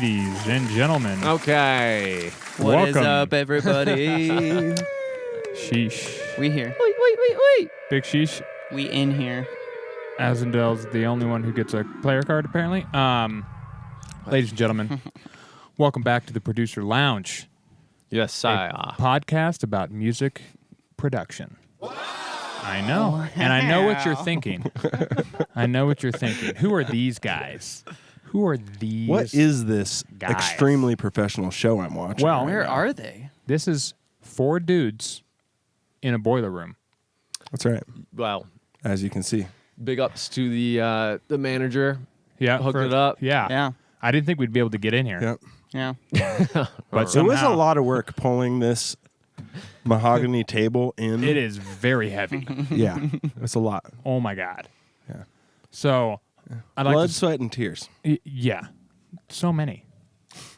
Ladies and gentlemen. Okay. What is Welcome. up, everybody? Sheesh. We here. Wait. Big sheesh. We in here. Azendel's the only one who gets a player card, apparently. Ladies and gentlemen, welcome back to the Producer Lounge. Yes, sire. Podcast about music production. I know. And I know what you're thinking. Who are these guys? Who are these What is this guys? extremely professional show I'm watching? Well, Where are they? This is 4 dudes in a boiler room. That's right. Well, As you can see. big ups to the manager. Yeah. Hooked it up. Yeah. Yeah. I didn't think we'd be able to get in here. Yep. Yeah. But It was a somehow lot of work pulling this mahogany table in. It is very heavy. Yeah. It's a lot. Oh my God. Yeah. So I'd like Blood, to sweat, and tears. yeah. So many.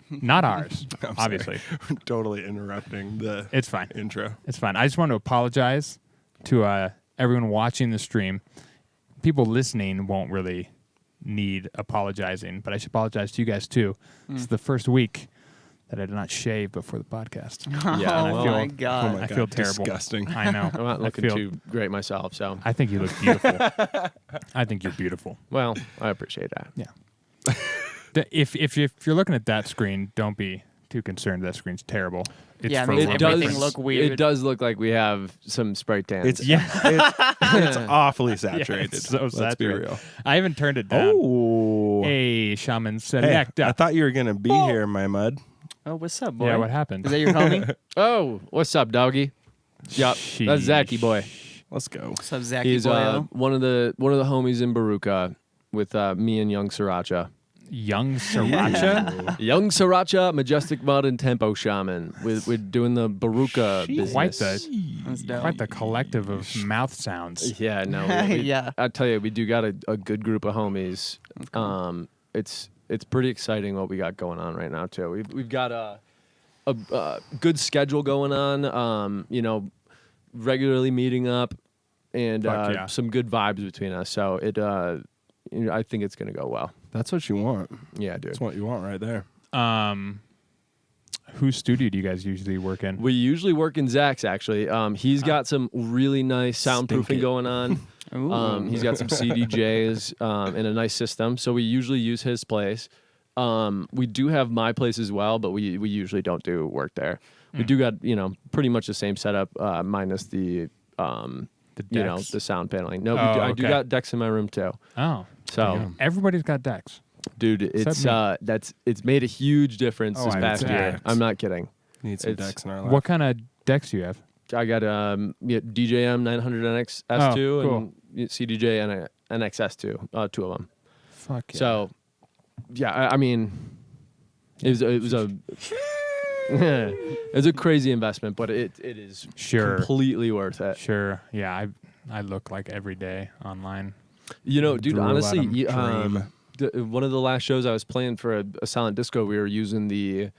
Not ours, I'm sorry. obviously. We're totally interrupting the It's fine. intro. It's fine. I just want to apologize to everyone watching the stream. People listening won't really need apologizing, but I should apologize to you guys too. It's the first week that I did not shave before the podcast. Yeah, Oh well, my Oh God. my I God, feel terrible. disgusting. I know. I'm not looking I feel, too great myself, so. I think you look beautiful. I think you're beautiful. Well, I appreciate that. Yeah. If you're looking at that screen, don't be too concerned. That screen's terrible. It's Yeah, it for makes reference. everything look weird. It does look like we have some spray tans. It's Yeah. it's awfully saturated. it's so Let's saturated. be real. I haven't turned it down. Oh. Hey, Shaman, Hey, select I up. thought you were going to be here, my mud. Oh, what's up, boy? Yeah, what happened? Is that your homie? Oh, what's up, doggy? Yup, that's Zachy boy. Let's go. What's up, Zachy He's boyo? one of the homies in Baruka with me and Young Sriracha. Young Sriracha? Young Sriracha, Majestic Mud, and Tempo Shaman. We're doing the Baruka business. That's dope. Quite the collective of mouth sounds. Yeah, no. Yeah. I tell you, we do got a good group of homies. It's pretty exciting what we got going on right now too. We've got a good schedule going on. Regularly meeting up, and Fuck yeah. some good vibes between us. So I think it's gonna go well. That's what you want. Yeah, dude. That's what you want right there. Whose studio do you guys usually work in? We usually work in Zach's actually. He's got some really nice Stink soundproofing it. going on. Ooh. He's got some CDJs and a nice system, so we usually use his place. We do have my place as well, but we usually don't do work there. We do got pretty much the same setup, minus the decks. the sound paneling. No, Oh, I do okay. got decks in my room too. Oh. So, Everybody's got decks. dude, it's made a huge difference Oh, this I past bet. year. I'm not kidding. Need some It's- decks in our life. What kind of decks do you have? I got DJM 900 NX S2 cool. and CDJ and NXS2, 2 of them. Fuck yeah. So, yeah, I mean, it was a it's a crazy investment, but it is Sure. completely worth it. Sure. Yeah, I look like every day online. Dude, Drew honestly, Adam one of the last shows I was playing for a silent disco, we were using the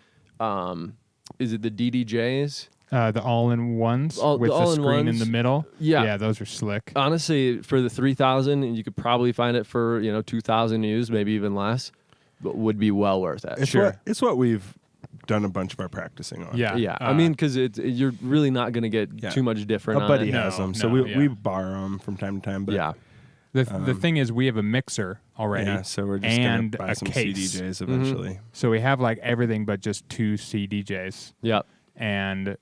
is it the DDJs? The all-in-ones The with the screen in all-in-ones. the middle. Yeah. Yeah, those are slick. Honestly, for the 3,000, you could probably find it for 2,000 used, maybe even less, but would be well worth it. It's what we've done a bunch of our practicing on. Yeah. Yeah, I mean, because you're really not going to get Yeah. too much different. A buddy on it. has No, them, so no, we yeah. borrow them from time to time. But Yeah, The thing is, we have a mixer already. yeah, so we're just and gonna buy a some case. CDJs eventually. So we have like everything but just 2 CDJs. yep. And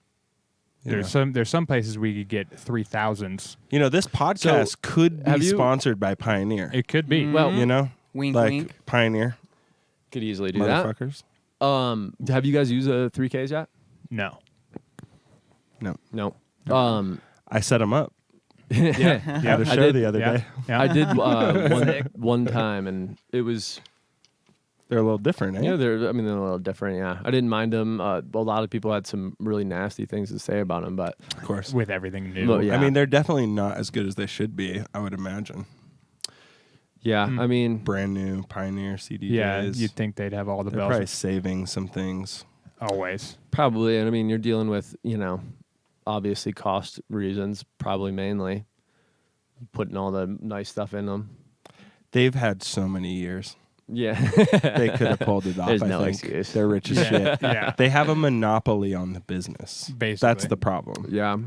Yeah. there's some places we could get 3,000s. This podcast could have be you- sponsored by Pioneer. It could be. Well, Wink, like wink. Pioneer could easily do motherfuckers. that. Have you guys used a 3Ks yet? No. No. I set them up. Yeah. Had a I show did- the other Yeah. day. Yeah. I did one time, and it was They're a little different, eh? they're a little different. Yeah, I didn't mind them. A lot of people had some really nasty things to say about them, but Of course. With everything new. Well, yeah. I mean, they're definitely not as good as they should be, I would imagine. yeah, I mean, Brand new Pioneer CDJs. Yeah, you'd think they'd have all the they're bells. probably saving some things. Always. probably. And I mean, you're dealing with obviously cost reasons, probably mainly putting all the nice stuff in them. They've had so many years. Yeah. They could have pulled it off. There's I no think excuse. they're rich as Yeah. shit. Yeah. They have a monopoly on the business. Basically. That's the problem. Yeah.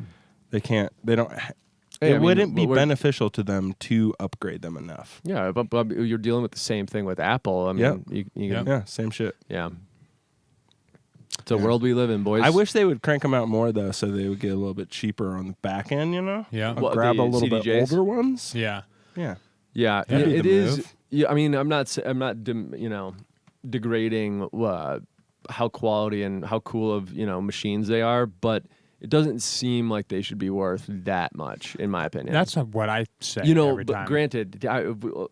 They can't. They don't. Hey, it I mean, wouldn't be we're- beneficial to them to upgrade them enough. Yeah, but you're dealing with the same thing with Apple. I mean, Yep. you Yep. can, Yeah, same shit. yeah. It's a world we live in, boys. I wish they would crank them out more though, so they would get a little bit cheaper on the back end. You know. Yeah. I'll What, grab the a little bit CDJs? older ones. Yeah. Yeah. Yeah, That'd be it the is. move. Yeah, I mean, I'm not, degrading how quality and how cool of machines they are, but it doesn't seem like they should be worth that much, in my opinion. That's what I say every but time. granted,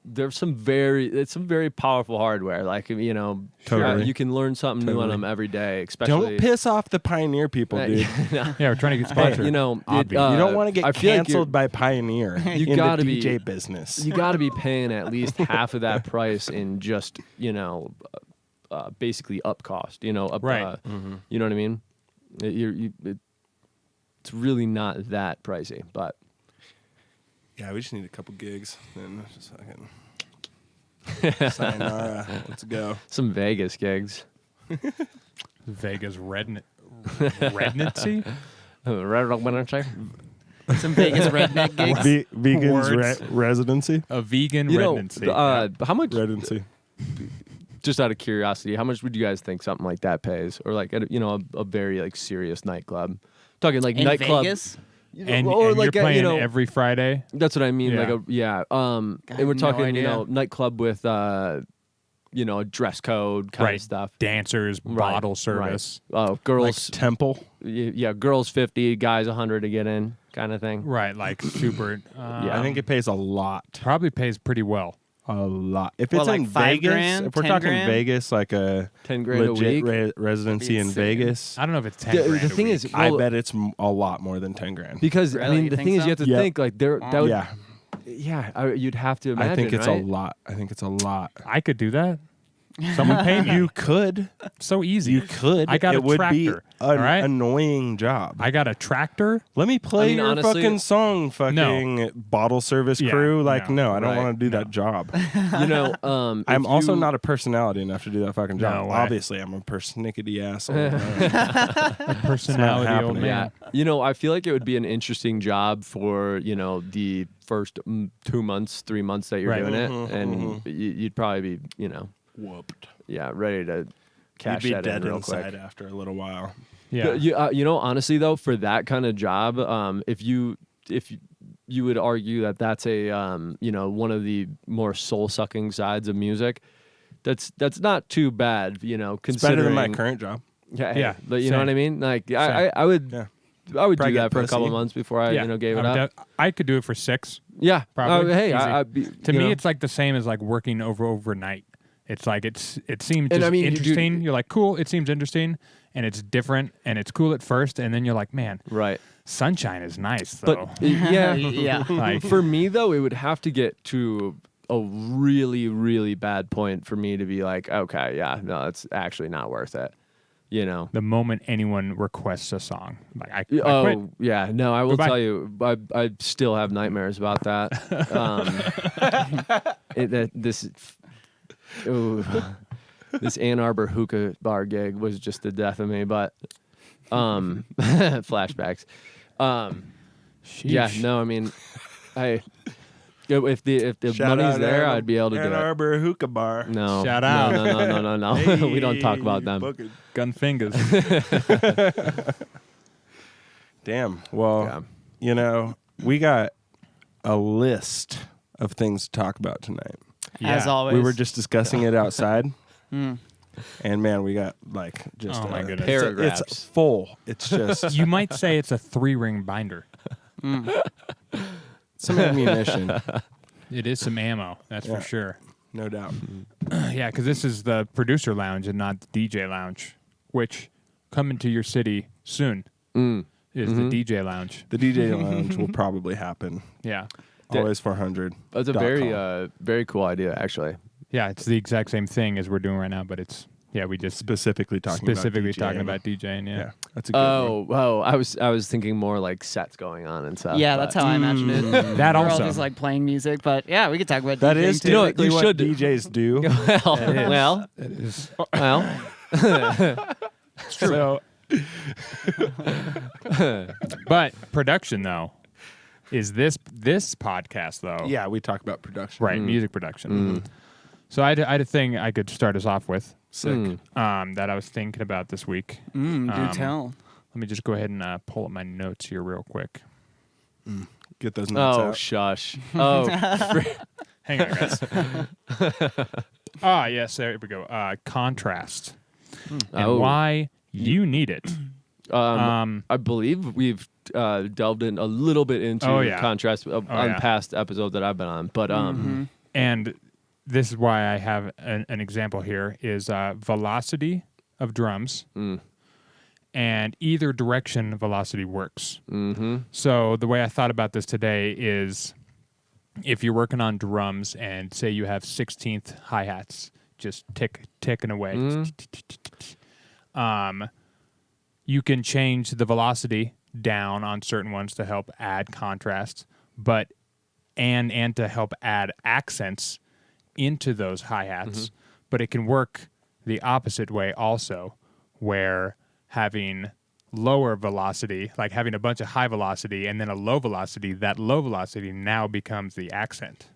there's some very powerful hardware. Like Totally. you can learn something new on Totally. them every day. Especially, Don't piss off the Pioneer people, dude. Yeah, we're trying to get Hey, sponsored. You don't want to get I feel like canceled by Pioneer You in gotta the DJ be- business. you got to be paying at least half of that price in just basically up cost. Up, Right. You know what I mean? It's really not that pricey, but Yeah, we just need a couple gigs. Then just fucking sayonara. Let's go. some Vegas gigs. Vegas rednessy? Some Vegas redneck gigs. Vegans Words. residency. A vegan You know, rednessy. how much? Residency. Just out of curiosity, how much would you guys think something like that pays, or like a very like serious nightclub? Talking like In nightclub, Vegas? and or and like you're playing a, every Friday. That's what I mean. Yeah. And we're no talking idea. nightclub with a dress code kind Right. of stuff. Dancers, Right, bottle service. Oh, Like girls, temple. yeah, girls 50, guys 100 to get in, kind of thing. Right, like super. Yeah. I think it pays a lot. Probably pays pretty well. A lot. If Well, it's like in 5 Vegas, grand, if we're 10 talking grand? Vegas, like a 10 grand a legit week. residency in insane. Vegas, I don't know if it's 10 The grand a thing week. is, I well, bet it's a lot more than 10 grand. because I Really? mean You the think thing is so? you have to Yeah. think like that would Yeah, you'd have to imagine. I think it's right? a lot. I think it's a lot. I could do that. Someone pay me. You could. So easy. You could. I got it a would be tractor, an all right? annoying job. I got a tractor. Let me play I mean, your honestly- fucking song, fucking bottle service Yeah, crew. Like, no, no, I don't right, want to do no. that job. I'm I'm also not a personality enough to do that fucking job. No way. Obviously, I'm a persnickety asshole. A personality old happening. man. Yeah, I feel like it would be an interesting job for the first 2 months, 3 months that you're Right. doing it, Mhm, and you'd probably be Whooped. ready to cash You'd be that dead in real inside quick. after a little while. Yeah. Honestly though, for that kind of job, if you would argue that that's a one of the more soul sucking sides of music, that's not too bad. It's Considering better than my current job. Yeah, but you same. know what I mean. Like I would. Yeah. I would Probably do that get for a couple pussy. months before I, gave it I'm up. I could do it for 6. Yeah, Probably. hey, Easy. To me, it's like the same as like working overnight. It's like it seems And just I mean, interesting. You're like, cool. It seems interesting, and it's different, and it's cool at first, and then you're like, man, right. sunshine is nice though. But yeah, Yeah. Like for me though, it would have to get to a really, really bad point for me to be like, okay, yeah, no, it's actually not worth it. the moment anyone requests a song, like I quit. Oh yeah, no, I will Goodbye. tell you, I still have nightmares about that. This Ann Arbor hookah bar gig was just the death of me. But flashbacks. Yeah, Sheesh. no, I mean, if the Shout money's out there, Ann- I'd be able to Ann do it. Arbor hookah bar. No, Shout no, out. no. Hey, We don't talk about them. fucking- Gun fingers. Damn. Well, Yeah. we got a list of things to talk about tonight. As Yeah. always. We were just discussing it outside, Mm. and man, we got like just Oh my goodness. Paragraphs. It's full. It's just You might say it's a 3-ring binder. some ammunition, It is some ammo, that's Yeah. for sure. no doubt. Yeah, because this is the producer lounge and not the DJ lounge, which coming to your city soon is the DJ lounge. The DJ lounge will probably happen. Yeah. Always 400. That's a very cool idea, actually. Yeah, it's the exact same thing as we're doing right now, but it's Yeah, we just specifically talking about DJing. Yeah. Yeah, that's a good one. Oh, I was thinking more like sets going on and stuff. Yeah, but- that's how I imagined it. That We're all also. just like playing music, but yeah, we could talk about That DJing is too. You know, typically you what should- DJs do. well. But production though is this podcast though. Yeah, we talk about production. Right, music production. So I had a thing I could start us off with Sick. that I was thinking about this week. Do tell. Let me just go ahead and pull up my notes here real quick. Get those notes Oh, out. shush. Oh, Hang on, guys. Yes, there we go. Contrast and why you need it. I believe we've delved in a little bit into contrast on past episodes that I've been on, but And this is why I have an example here is velocity of drums. And either direction velocity works. So the way I thought about this today is if you're working on drums and say you have 16th hi-hats just ticking away, you can change the velocity down on certain ones to help add contrast, but and to help add accents into those hi-hats. But it can work the opposite way also, where having lower velocity, like having a bunch of high velocity and then a low velocity, that low velocity now becomes the accent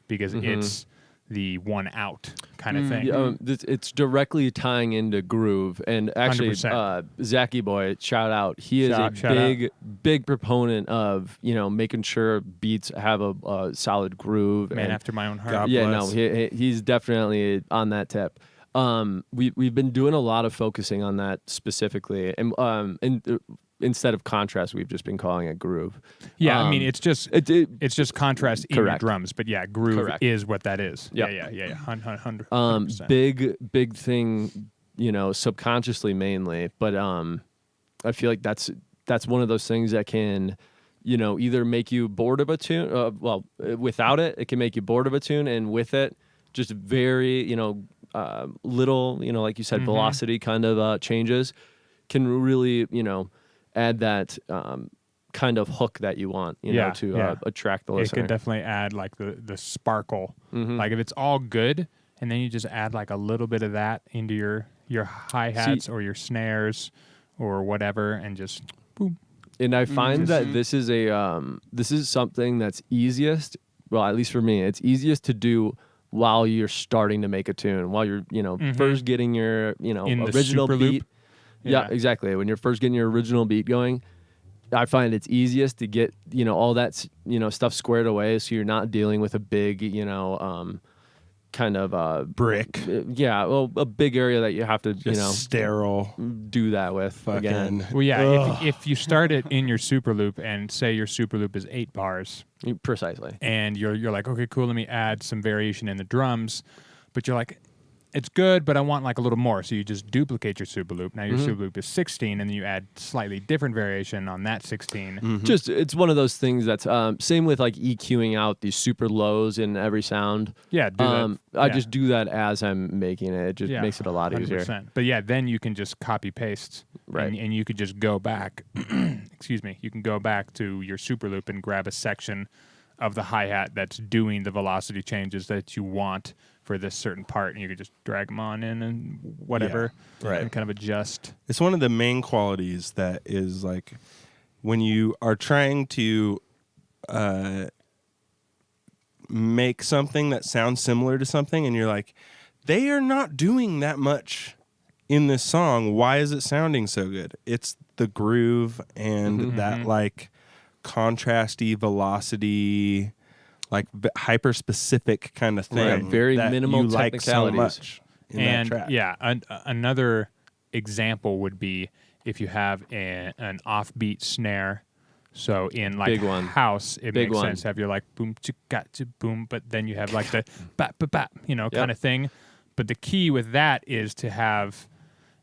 because it's the one out kind of thing. it's directly tying into groove. And actually, 100%. Zachy Boy, shout out. He is a big proponent of making sure beats have a solid groove. Man and, after my own heart. God yeah, bless. no, he's definitely on that tip. We've been doing a lot of focusing on that specifically, and instead of contrast, we've just been calling it groove. Yeah, I mean it's just it's just contrast in your Correct. drums, but yeah, groove Correct. is what that is. Yep. Yeah, 100%. Big thing, subconsciously mainly, but I feel like that's one of those things that can, either make you bored of a tune. Without it, it can make you bored of a tune, and with it, just very, little, like you said, velocity kind of changes can really, add that kind of hook that you want, to attract the It listener. could definitely add like the sparkle. Like if it's all good, and then you just add like a little bit of that into your hi-hats or your snares or whatever, and just boom. And I find that this is something that's easiest. Well, at least for me, it's easiest to do while you're starting to make a tune, while you're first getting your In the original super beat. loop? Yeah, exactly. When you're first getting your original beat going, I find it's easiest to get all that stuff squared away, so you're not dealing with a big kind of Brick. a big area that you have to Just sterile. do that with Fucking. again. Well, yeah, if you start it in your super loop and say your super loop is 8 bars, Precisely. and you're like, okay, cool, let me add some variation in the drums, but you're like, it's good, but I want like a little more. So you just duplicate your super loop. Now your super loop is 16, and then you add slightly different variation on that 16. Just it's one of those things that's same with like EQing out these super lows in every sound. Yeah, do that. I Yeah. just do that as I'm making it. It just makes it a lot easier. 100%. But yeah, then you can just copy paste, Right. And you could just go back. Excuse me. You can go back to your super loop and grab a section of the hi-hat that's doing the velocity changes that you want for this certain part, and you could just drag them on in and whatever, right. and kind of adjust. It's one of the main qualities that is like when you are trying to make something that sounds similar to something, and you're like, they are not doing that much in this song. Why is it sounding so good? It's the groove and that like contrasty velocity, like hyper specific kind of thing. Right, very that minimal you like so technicalities. much in And that track. yeah, another example would be if you have an offbeat snare. So in like Big one. house, it Big makes one. sense to have your like boom chicka boom, but then you have like the bap bap bap, kind of thing. But the key with that is to have,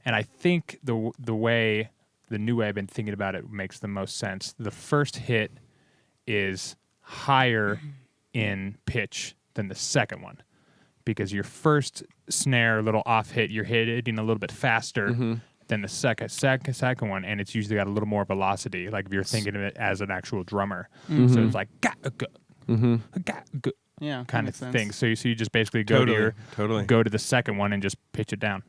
and I think the new way I've been thinking about it makes the most sense. The first hit is higher in pitch than the second one, because your first snare little off hit, you're hitting a little bit faster Mm-hmm. than the second one, and it's usually got a little more velocity. Like if you're thinking of it as an actual drummer, Mm-hmm. so it's like Yeah. kind of makes sense. thing. So you just basically go to Totally. go to the second one and just pitch it down,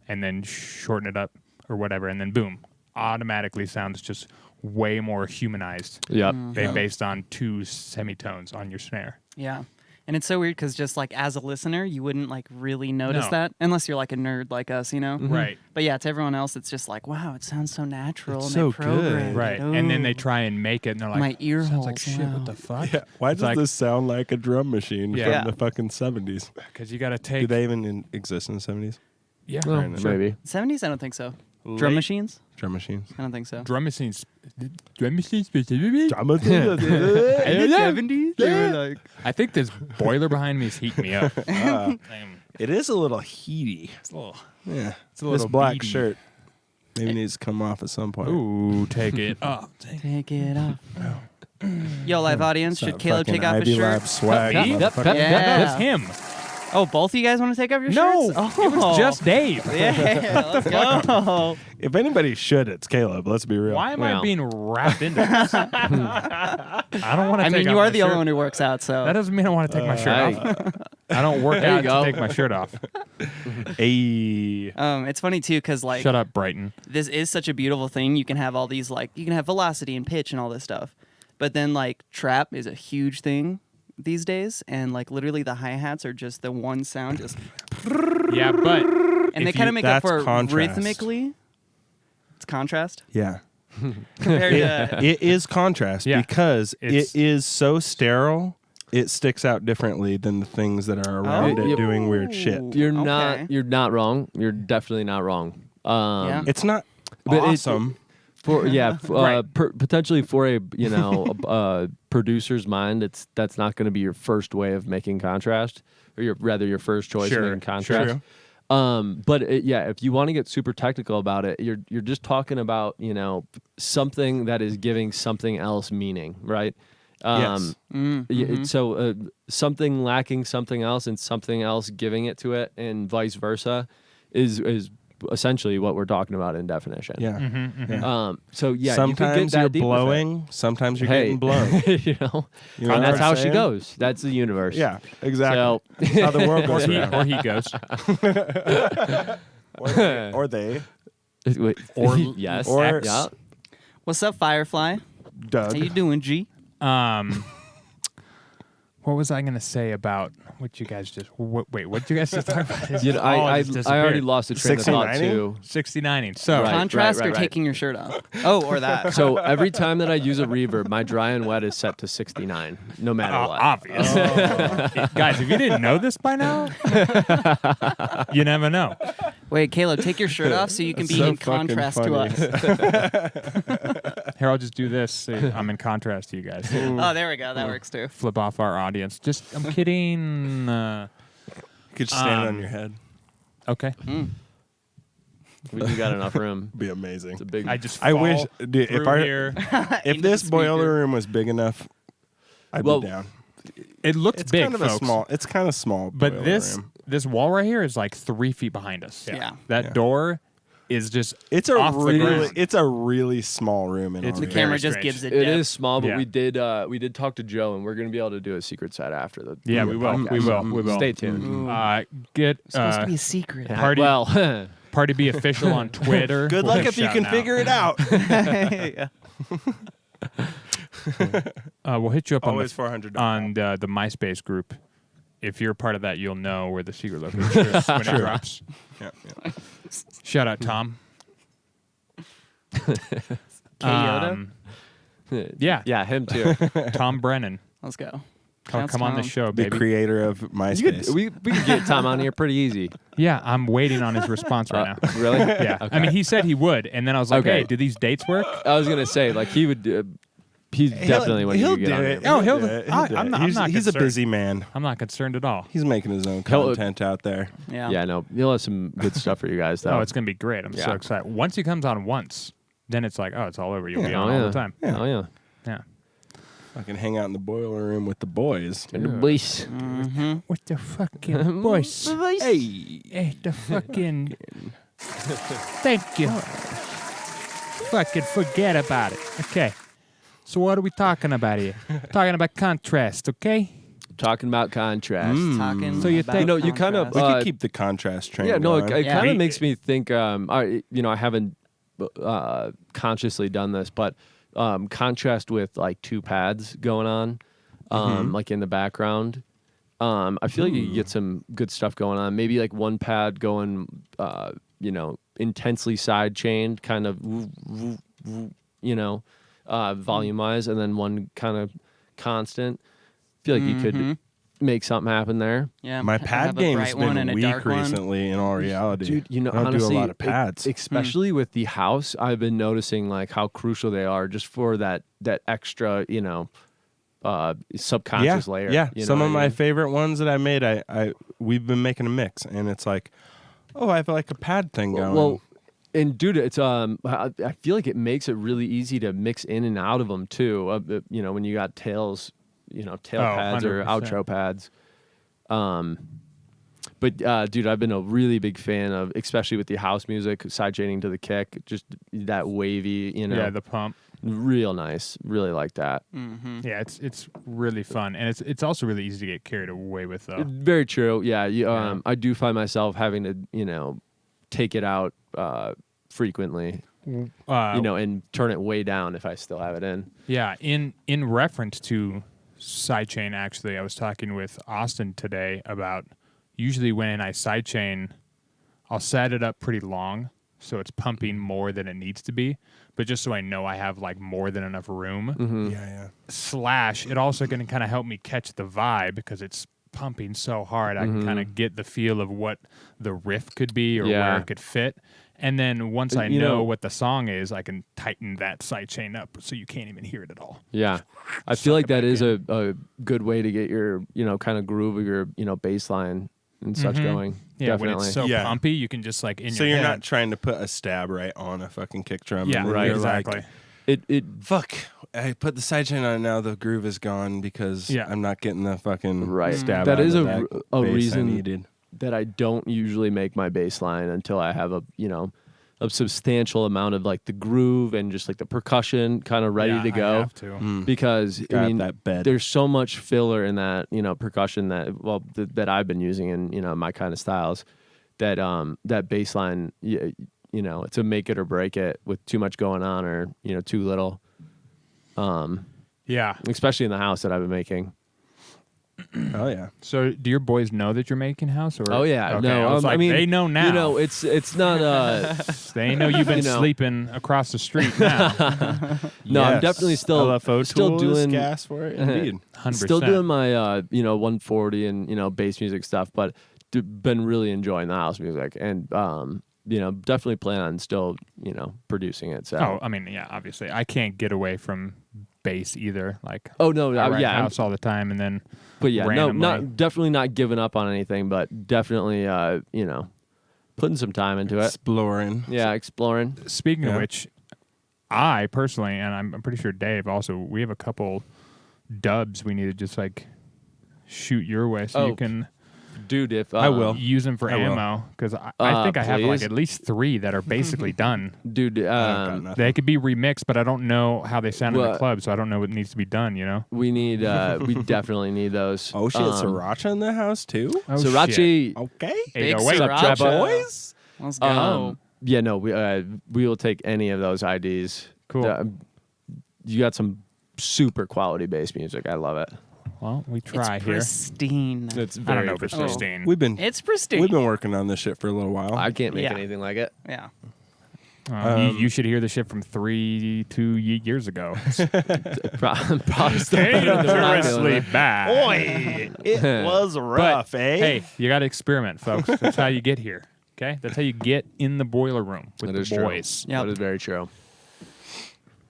and then shorten it up or whatever, and then boom, automatically sounds just way more humanized. Yep. Based on 2 semitones on your snare. Yeah. And it's so weird because just like as a listener, you wouldn't like really notice No. that unless you're like a nerd like us, you know? Right. But yeah, to everyone else, it's just like, wow, it sounds so natural. It's and so they programmed Right. it. And then they Ooh. try and make it, and they're like, My ear sounds holes. like shit. Wow. What the fuck? Yeah. Why It's does like- this sound like a drum machine Yeah. from the fucking 70s? Because you got to take. Do they even exist in the 70s? Yeah. Well, Right, maybe. 70s? I don't think so. Drum Late- machines? Drum machines. I don't think so. Drum machines. Drum machines specifically. In the 70s? They were like, I think this boiler behind me is heating me up. It is a little heaty. It's a little. Yeah. It's a This little black beady. shirt maybe needs to come off at some point. Ooh, take it up. take it off. Yo, live audience, It's should that Caleb fucking take off his IB shirt? Lab swag. Me? motherfucker. Yeah. That's him. Oh, both of you guys want to take off your No, shirts? it was just Dave. Yeah, let's go. If anybody should, it's Caleb. Let's be real. Why am I Well. being wrapped into this? I don't want to I take mean, off you my are the only shirt. one who works out, so. That doesn't mean I want to take my shirt Hey. off. I don't work There you out go. to take my shirt off. Hey. It's funny too, because like Shut up, Brighton. this is such a beautiful thing. You can have all these like you can have velocity and pitch and all this stuff, but then like trap is a huge thing these days, and like literally the hi hats are just the one sound, just Yeah, but and they if kind you- of make up that's for it contrast. rhythmically. It's contrast Yeah. compared to It is contrast Yeah. because It's- it is so sterile. It sticks out differently than the things that are around Oh. it doing weird shit. You're Okay. not wrong. You're definitely not wrong. Yeah. It's not But it- awesome. For Right. potentially for a producer's mind, that's not going to be your first way of making contrast, or your first choice Sure, of making contrast. But if you want to get super technical about it, you're just talking about something that is giving something else meaning, right? Yes. So something lacking something else, and something else giving it to it, and vice versa, is essentially what we're talking about in definition. Yeah. Yeah. So yeah, Sometimes you you're could get that blowing. Sometimes you're Hey, getting blown. you know, You know and what that's I'm how she saying? goes. That's the universe. Yeah, exactly. So That's how the world or goes he, around. or he goes. Or they. Wait, Or- yes, or- yeah. what's up, Firefly? Doug. How you doing, G? What was I going to say about what you guys just... wait, what did you guys just talk about? You know, I already lost the train of thought 69ing? too. 69ing. So, Right. Contrast or right. taking your shirt off? Oh, or that. So every time that I use a reverb, my dry and wet is set to 69, no matter what. obvious. Guys, if you didn't know this by now, you never know. Wait, Caleb, take your shirt off so you can That's be so in fucking contrast to funny. us. Here, I'll just do this. Say I'm in contrast to you guys. Oh, there we go. That works too. Flip off our audience. Just, I'm kidding. You could just stand on Um, your head. Okay. We got enough room. Be amazing. It's a big. I just I wish fall dude, if through our here. if Into this the boiler speaker. room was big enough, I'd Well, be down. It looks It's big, kind of folks. a small. It's kind of small. But boiler this room. this wall right here is like 3 feet behind us. Yeah. That Yeah. door is just It's a off the really ground. it's a really small room in It's our The room. camera Very just strange. gives it. It depth. is small, but Yeah. we did talk to Joe, and we're going to be able to do a secret set after the. Yeah, we will. podcast. We will. We will. Stay tuned. Get It's supposed to be a secret. party Well, party be official on Twitter. Good We'll luck if you shout can out. figure it out. Yeah. We'll hit you up Always on $400. the MySpace group. If you're a part of that, you'll know where the secret location is when it drops. Yeah. Shout out Tom. Yoda? Yeah, yeah, him too. Tom Brennan. Let's go. Come Shouts on the Tom. show, The baby. creator of MySpace. we could get Tom on here pretty easy. Yeah, I'm waiting on his response right now. Really? Yeah, I mean, he said he would, and then I was like, Okay. "Hey, do these dates work?" I was gonna say like he would. He's definitely when he'll you get do on it. here. Oh, he'll do do- it. I- do I'm it. not- I'm He's, not he's a concerned. busy man. I'm not concerned at all. He's making his own He'll- content out there. Yeah. Yeah, no, he'll have some good stuff for you guys though. Oh, it's gonna be great. I'm so Yeah. excited. Once he comes on once, then it's like, oh, it's all over. You'll be Oh, on yeah. all the time. Oh yeah. Yeah. Fucking hang out in the boiler room with the boys. And the boys. With the fucking boys. Hey. Hey, the fucking. Thank you. Fucking forget about it. Okay. So what are we talking about here? Talking about contrast, okay? Talking about contrast. Talking So you about think- you kind of- We contrast. could keep the contrast train. Yeah, no, it going. kind Yeah. of makes me think. I haven't consciously done this, but contrast with like two pads going on, like in the background. I feel like you could get some good stuff going on. Maybe like one pad going, intensely side chained, kind of, volume wise, and then one kind of constant. I feel like you could make something happen there. Yeah, My have pad a game bright has one been and a weak dark one. recently. In all reality, Dude, I don't honestly, do a lot of pads. especially with the house, I've been noticing like how crucial they are just for that extra, subconscious layer. Yeah, you know some what of I my mean? favorite ones that I made, we've been making a mix, and it's like, oh, I have like a pad thing going. Well, and dude, it's I feel like it makes it really easy to mix in and out of them too. When you got tails, tail pads or 100%. outro pads. But dude, I've been a really big fan of, especially with the house music, side chaining to the kick, just that wavy, Yeah, the pump. real nice. Really like that. Yeah, it's really fun, and it's also really easy to get carried away with though. Very true. Yeah, Yeah. I do find myself having to, take it out frequently, and turn it way down if I still have it in. Yeah, in reference to sidechain, actually, I was talking with Austin today about usually when I sidechain, I'll set it up pretty long so it's pumping more than it needs to be, but just so I know I have like more than enough room. yeah. Slash, it also going to kind of help me catch the vibe because it's pumping so hard. I can kind of get the feel of what the riff could be or Yeah. where it could fit. And then once I You know know- what the song is, I can tighten that sidechain up so you can't even hear it at all. Yeah, I feel like that is a good way to get your kind of groove of your bass line and such going. Yeah, Definitely. when it's so Yeah. pumpy, you can just like in So your you're head. not trying to put a stab right on a fucking kick drum. Yeah, and then right, you're like, exactly. it fuck, I put the sidechain on now. The groove is gone because Yeah. I'm not getting the fucking Right. stab. That out is of a that a bass I reason- needed. that I don't usually make my bass line until I have a substantial amount of like the groove and just like the percussion kind of ready Yeah, to I go. have to. Because Gotta I have mean, that bed. there's so much filler in that percussion that I've been using in my kind of styles that that bass line it's a make it or break it with too much going on or too little, Yeah. especially in the house that I've been making. Oh yeah. So do your boys know that you're making house? Or Oh yeah, okay, no, I was like, mean they know now. it's not They know you've been you know. sleeping across the street now. No, I'm Yes. definitely still LFO tools, doing gas for it. Indeed. 100%. still doing my 140 and bass music stuff, but been really enjoying the house music and definitely plan on still producing it. So Oh, I mean, yeah, obviously. I can't get away from bass either. Like, oh no, I write yeah, house all the time, and then but yeah, randomly. definitely not giving up on anything, but definitely putting some time into it. Exploring. Yeah, exploring. speaking Yeah. of which, I personally, and I'm pretty sure Dave also, we have a couple dubs we need to just like shoot your way so you Oh, can Dude, if I will. use them for I will. ammo because I think I have like please. at least 3 that are basically done. dude, I've got nothing. They could be remixed, but I don't know how they sound in Well, the club, so I don't know what needs to be done. You know, we need we definitely need those. Oh shit, Sriracha in the house too. oh, Sriracha. Okay. Big 808. Sriracha. Boys. Let's go. Yeah, no, we will take any of those IDs. Cool. You got some super quality bass music. I love it. Well, we try it's here. pristine. It's I very don't know if it's Oh. pristine. We've been It's pristine. working on this shit for a little while. I can't make Yeah. anything like it. yeah. You should hear the shit from 2 years ago. Probably still better than what I'm doing. Dangerously bad. Boy, it was rough, eh? Hey, you got to experiment, folks. That's how you get here. Okay, that's how you get in the boiler room with That the is true. boys. Yep. That is very true.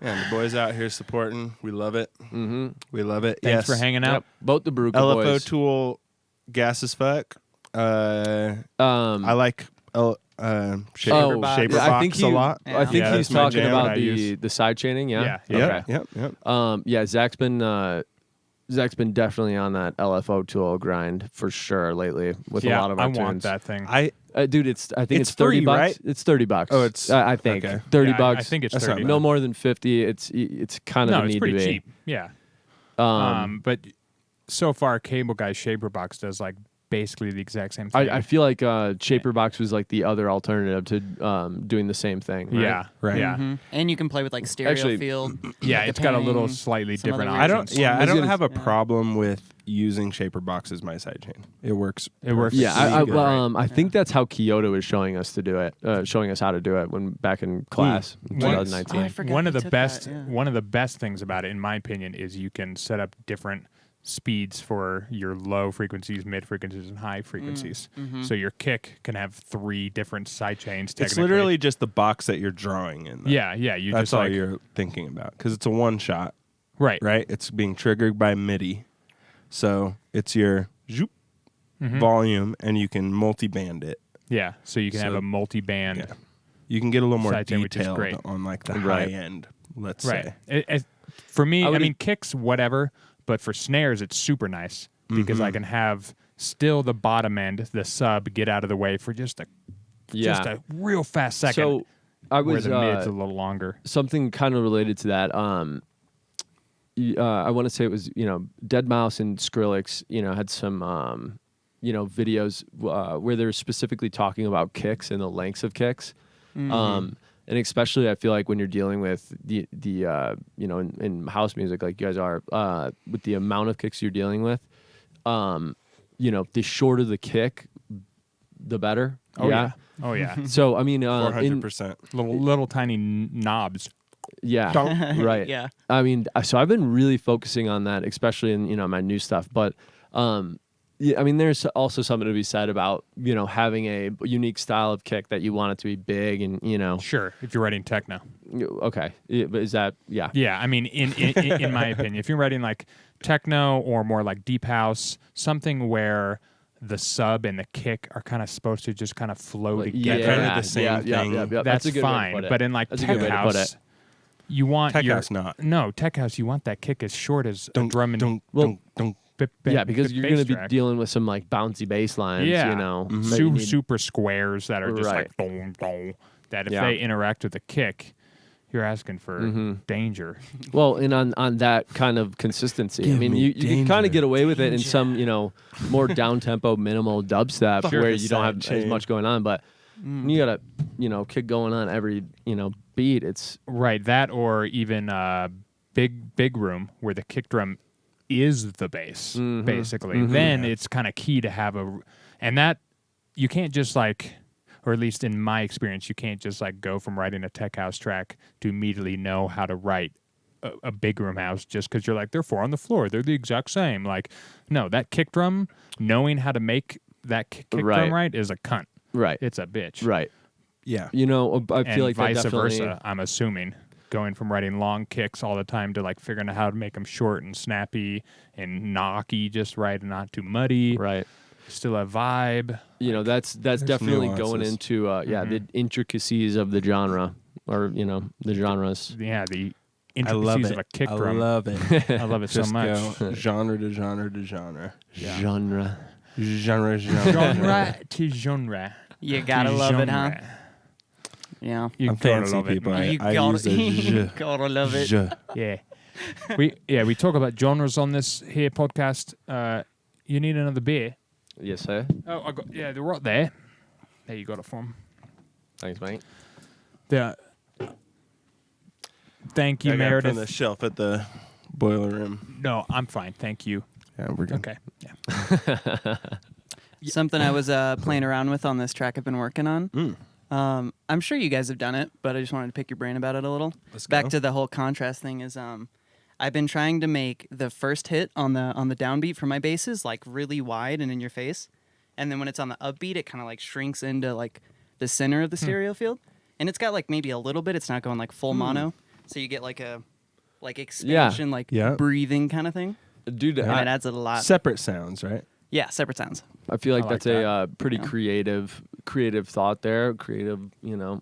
And the boys out here supporting. We love it. Mm-hmm. We love it. Thanks for hanging out. Yep. Both the Baruka LFO boys. tool, gas as fuck. I Um, like shaper, box. shaper yeah, box a lot. Yeah. I think Yeah, he's that's my talking jam. about What I use. the side chaining. Yeah. Yeah. Okay. Yep. Yeah, Zach's been definitely on that LFO tool grind for sure lately with a lot of our I want tunes. that thing. Dude, I think It's it's 30 free, bucks. right? It's 30 bucks. Oh, it's- I think okay. 30 Yeah, bucks. I think it's That's not 30. bad. no more than 50. It's kind of No, a it's need pretty to be. cheap. Yeah. Um, But so far, Cable Guy Shaper Box does like basically the exact same thing. I feel like Shaper Box was like the other alternative to doing the same thing. Right? Yeah. Right. Yeah. Mhm. And you can play with like stereo Actually, field. Yeah. It's got a little depending, slightly some different other I options. don't. Yeah, I don't gonna- have a yeah. problem with using shaper box as my sidechain. It works. It works. Yeah, Really good, right? I think that's how Kyoto was showing us to do it, showing us how to do it when back in class in Nice. 2019. Oh, I forgot one he of the took best that, yeah. one of the best things about it, in my opinion, is you can set up different speeds for your low frequencies, mid frequencies, and high frequencies. So your kick can have 3 different side chains. It's literally just the box that you're drawing in. though. yeah. You That's just all like you're thinking about because it's a one shot, right. right? It's being triggered by MIDI, so it's your zoop Mm-hmm. volume, and you can multi-band it. Yeah, so you can have So- a multi-band. Yeah. You can get a little more Sidechain, which is detailed great. on like the Right. high end. Let's Right. say. For me, I I would- mean, kicks, whatever, but for snares, it's super nice because Mm-hmm. I can have still the bottom end, the sub, get out of the way for just a real fast second. So I where was the mid's a little longer. something kind of related to that. I want to say it was Dead Mouse and Skrillex. Had some videos where they're specifically talking about kicks and the lengths of kicks. And especially I feel like when you're dealing with the in house music like you guys are with the amount of kicks you're dealing with, the shorter the kick, the better. Oh yeah. Oh yeah. So I mean, 400%. little tiny knobs. yeah, right. Yeah. I mean, so I've been really focusing on that, especially in my new stuff. But yeah, I mean, there's also something to be said about having a unique style of kick that you want it to be big and Sure, if you're writing techno. okay. But is that yeah? Yeah, I mean, in my opinion, if you're writing like techno or more like deep house, something where the sub and the kick are kind of supposed to just kind of flow Like, together. kind of the same thing. Yeah. That's a good way to fine. put it. But in like That's a tech good way to put house, it. you want Tech your house not. no tech house. You want that kick as short as a drum and Well, don't. Yeah, because you're going to be track. dealing with some like bouncy bass lines. Yeah, that you need- super squares that are just like dong, dong, that if Yeah. they interact with the kick, you're asking for danger. Well, and on that kind of consistency, I Give mean, me you can kind of danger. get away with it in some, more down tempo, minimal dubstep Sure. where you don't have as Sidechain. much going on. But when you got a, kick going on every, beat. It's Right, that or even big room where the kick drum is the bass, basically. Then it's kind of key to have and that you can't just like, or at least in my experience, you can't just like go from writing a tech house track to immediately know how to write a big room house just because you're like, they're 4 on the floor, they're the exact same. Like, no, that kick drum, knowing how to make that kick drum right is a cunt. right, It's a bitch. right. Yeah. I feel And like that vice definitely. versa, I'm assuming. Going from writing long kicks all the time to like figuring out how to make them short and snappy and knocky just right and not too muddy. Right. Still a vibe. That's definitely going nuances. into the intricacies of the genre or the genres. Yeah, the I love intricacies it. of a kick I drum. love it. I love it so Just much. go genre to genre to genre. Genre. Genre. Genre to genre. You gotta to love it, huh? genre. Yeah. You I'm gotta fancy, love it, people. man. You I gotta, use a je. gotta love it. Je. Yeah. we talk about genres on this here podcast. You need another beer. Yes, sir. Oh, they're right there. There you got it from. Thanks, mate. Yeah. Thank you, I got it from the Meredith. shelf at the boiler room. No, I'm fine. Thank you. Yeah, we're good. Okay. Yeah. Something I was playing around with on this track I've been working on. I'm sure you guys have done it, but I just wanted to pick your brain about it a little. Let's Back go. to the whole contrast thing is I've been trying to make the first hit on the downbeat for my basses like really wide and in your face. And then when it's on the upbeat, it kind of like shrinks into like the center of the stereo field. And it's got like maybe a little bit, it's not going like full mono. So you get like a expansion, like Yeah. breathing kind of thing. Dude, And it adds a lot. Separate sounds, right? Yeah, separate sounds. I feel like I like that's a pretty creative creative thought there, creative,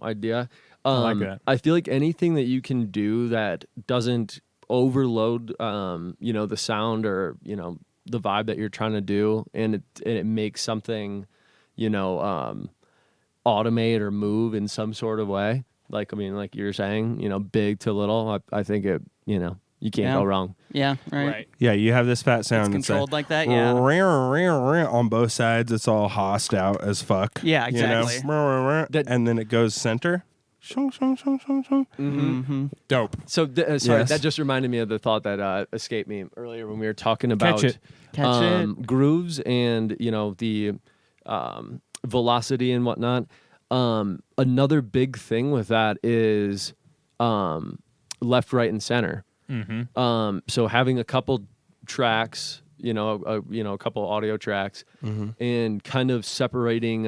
idea. I like that. I feel like anything that you can do that doesn't overload, the sound or, the vibe that you're trying to do, and it makes something, automate or move in some sort of way. Like you're saying, big to little. I think it, you can't go wrong. Yeah, right. Yeah, you have this fat sound. It's controlled like that, on both sides. It's all hossed out as fuck. Yeah, exactly. And then it goes center. Shung, shung, shung, shung, shung. Dope. So, sorry, Yes. that just reminded me of the thought that escaped me earlier when we were talking about Catch it. grooves and the velocity and whatnot. Another big thing with that is left, right, and center. So having a couple tracks, a couple audio tracks, and kind of separating,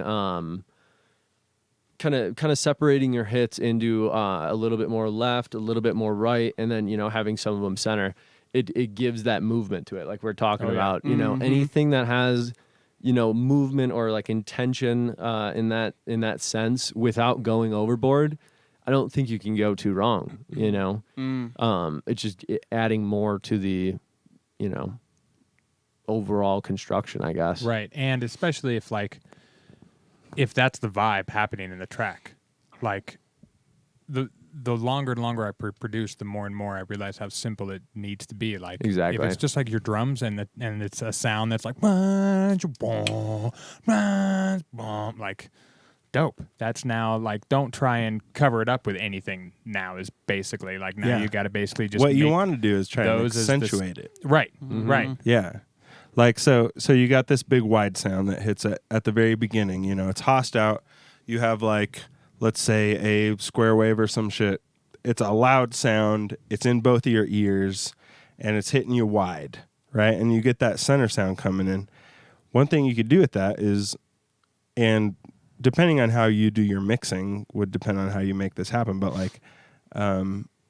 separating your hits into a little bit more left, a little bit more right, and then having some of them center. It gives that movement to it, like we're talking about. Anything that has movement or like intention in that sense without going overboard, I don't think you can go too wrong. It's just adding more to the overall construction, I guess. Right, and especially if that's the vibe happening in the track, like the longer and longer I produce, the more and more I realize how simple it needs to be. Like, Exactly. if it's just like your drums and it's a sound that's like like dope. That's now like, don't try and cover it up with anything. Now is basically like, now you got to basically just what you make want to do is try and those as accentuate it. right, right. Yeah. Like, so you got this big wide sound that hits at the very beginning, it's hossed out. You have like, let's say a square wave or some shit. It's a loud sound. It's in both of your ears and it's hitting you wide, right? And you get that center sound coming in. One thing you could do with that is, and depending on how you do your mixing would depend on how you make this happen, but like,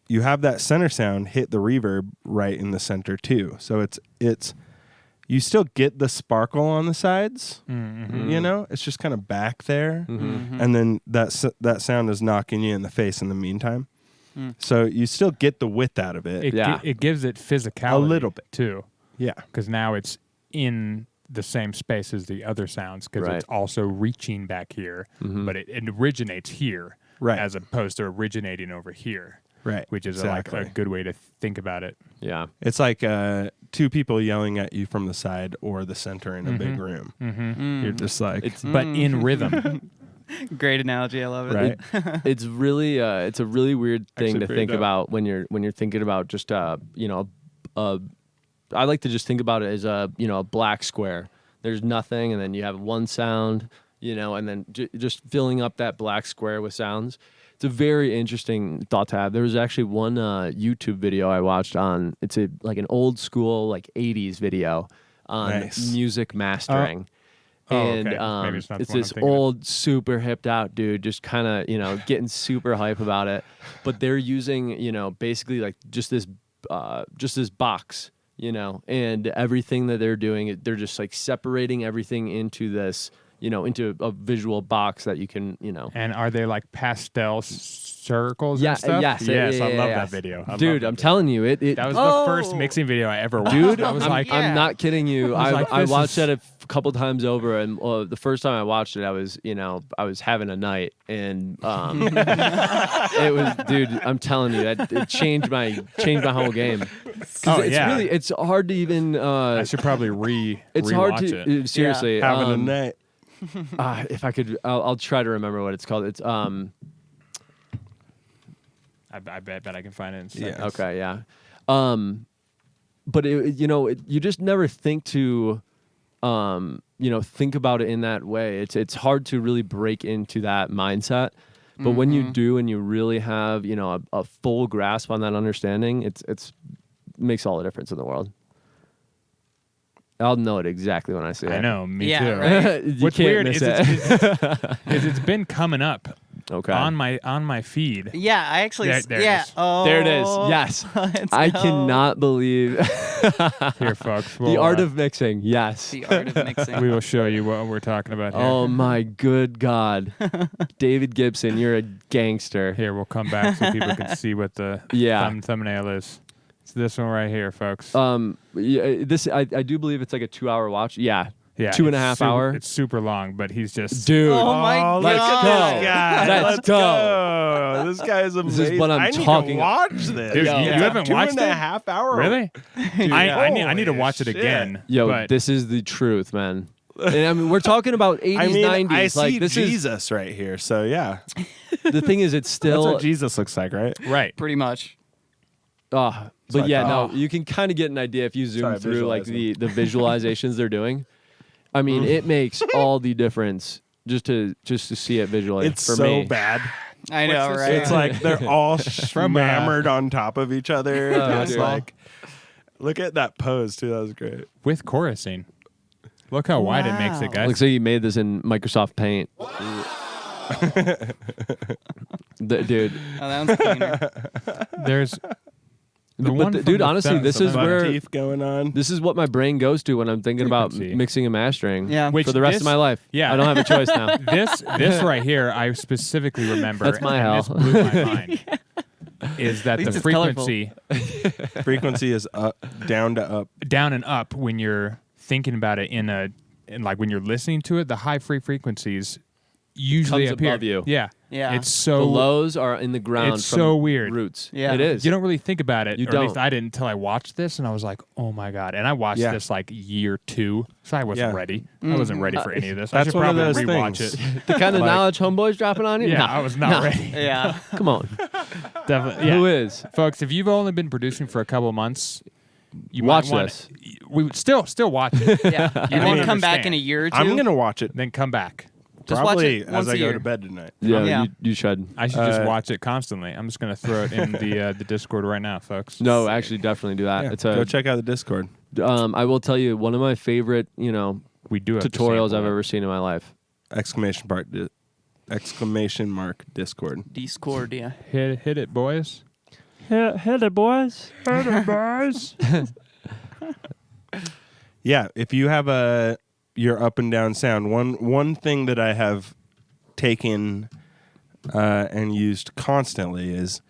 you have that center sound hit the reverb right in the center too. So it's you still get the sparkle on the sides, it's just kind of back there. And then that sound is knocking you in the face in the meantime. So you still get the width out of it. It gives it physicality A little bit. too. Yeah. Because now it's in the same space as the other sounds, because Right. it's also reaching back here, but it originates here, Right. as opposed to originating over here, Right. which is Exactly. like a good way to think about it. Yeah. It's like two people yelling at you from the side or the center in a big room. You're just like, But in rhythm. Great analogy. I love it. right? It's really it's a really weird thing Actually to pretty think dope. about when you're thinking about just I like to just think about it as a black square. There's nothing, and then you have one sound, and then just filling up that black square with sounds. It's a very interesting thought to have. There was actually one YouTube video I watched on. It's like an old school like 80s video on Nice. music mastering. And okay. Maybe it's not the it's one I'm this thinking of. old, super hipped out dude, just kind of, getting super hype about it. But they're using, basically like just this box, and everything that they're doing, they're just like separating everything into this, into a visual box that you can, And are they like pastel circles Yeah, and stuff? yes, Yes, yeah, I love yeah. that video. I love Dude, that I'm video. telling you, it That was the first mixing video I ever watched. dude, I was I'm, like, I'm not kidding you. I was like, I this watched is- that a couple times over, and the first time I watched it, I was having a night, and it was, dude. I'm telling you, that it changed my whole game. 'Cause Oh, it's yeah. really, it's hard to even. I should probably It's rewatch hard it. to seriously. having a night. If I could, I'll try to remember what it's called. It's I bet I can find it in a second. Yeah. Okay, yeah. But you just never think to, think about it in that way. It's hard to really break into that mindset. But when you do, and you really have, a full grasp on that understanding, it's makes all the difference in the world. I'll know it exactly when I see it. I know, me Yeah, too. right. You What's can't weird miss is it. it's been coming up Okay. on my feed. Yeah, I actually. There it yeah. is. Oh, There it is. Yes. let's I go. cannot believe Here, folks. the we'll, art of mixing. Yes. The art of mixing. we will show you what we're talking about here. Oh my good God. David Gibson, you're a gangster. Here, we'll come back so people can see what the Yeah. thumbnail is. It's this one right here, folks. Yeah, this I do believe it's like a 2-hour watch. Yeah. yeah, 2.5 it's hour. It's super long, but he's just Dude. Oh my look God. at this guy. Let's go. This guy is amazing. is what I'm I need talking to watch this. Dude, you haven't watched Two and it? a half hour. Really? I need to Holy watch it shit. again. Yo, but this is the truth, man. And I mean, we're talking about 80s, I mean, 90s. I see like this Jesus right here. So yeah, is the thing is, it's that's still. what Jesus looks like, right? right. Pretty much. But what I yeah, thought. no, you can kind of get an idea if you zoom Sorry, through like the visualizing. visualizations they're doing. I mean, it makes all the difference just to see it visually. It's for so me. bad. I know, this right? It's like they're all From, hammered on top of each other. Oh, Just dude. like, look at that pose too. That was great. With chorusing. Look how wide it makes it, Wow. guys. Looks like you made this in Microsoft Paint. Dude, Oh, that one's cleaner. There's the But one the- from dude, the honestly, thumb- this the is thumb- where- Teeth going on. this is what my brain goes to when I'm thinking about Frequency. mixing and mastering. Yeah. Which for the rest this- of my life. yeah. I don't have a choice now. this right here, I specifically remember. That's my and hell. This blew my mind. Is that At the least it's colorful. frequency Frequency is up, down to up. down and up when you're thinking about it in like when you're listening to it, the high frequencies usually Comes appear. above you. Yeah. Yeah. It's The so lows are in the ground. It's from so weird. Roots. Yeah. It is. you don't really think about it. You or At least don't. I didn't until I watched this and I was like, oh my God. And I watched Yeah. this like year 2. So I wasn't Yeah. ready. I wasn't ready for any of this. I That's should one of probably those rewatch things. it. the kind of Like- knowledge homeboys dropping on you? Yeah, Nah. I was not ready. Yeah. Come on. Definitely. Yeah. Who is? Folks, if you've only been producing for a couple of months, you Watch might want this. We would still watch it. Yeah. And won't then come back understand. in a year or two. I'm gonna watch it. Then come back. Just watch Probably it once as I a go year. to bed tonight. Yeah, Yeah. You should. I should just Uh, watch it constantly. I'm just gonna throw it in the Discord right now, folks. No, actually, definitely do that. Yeah, It's go a. check out the Discord. I will tell you one of my favorite, We do have to tutorials sample I've it. ever seen in my life. Exclamation mark Discord. Discord, yeah. Hit it, boys. Hit it, boys. Hit it, boys. Yeah, if you have your up and down sound, one thing that I have taken and used constantly is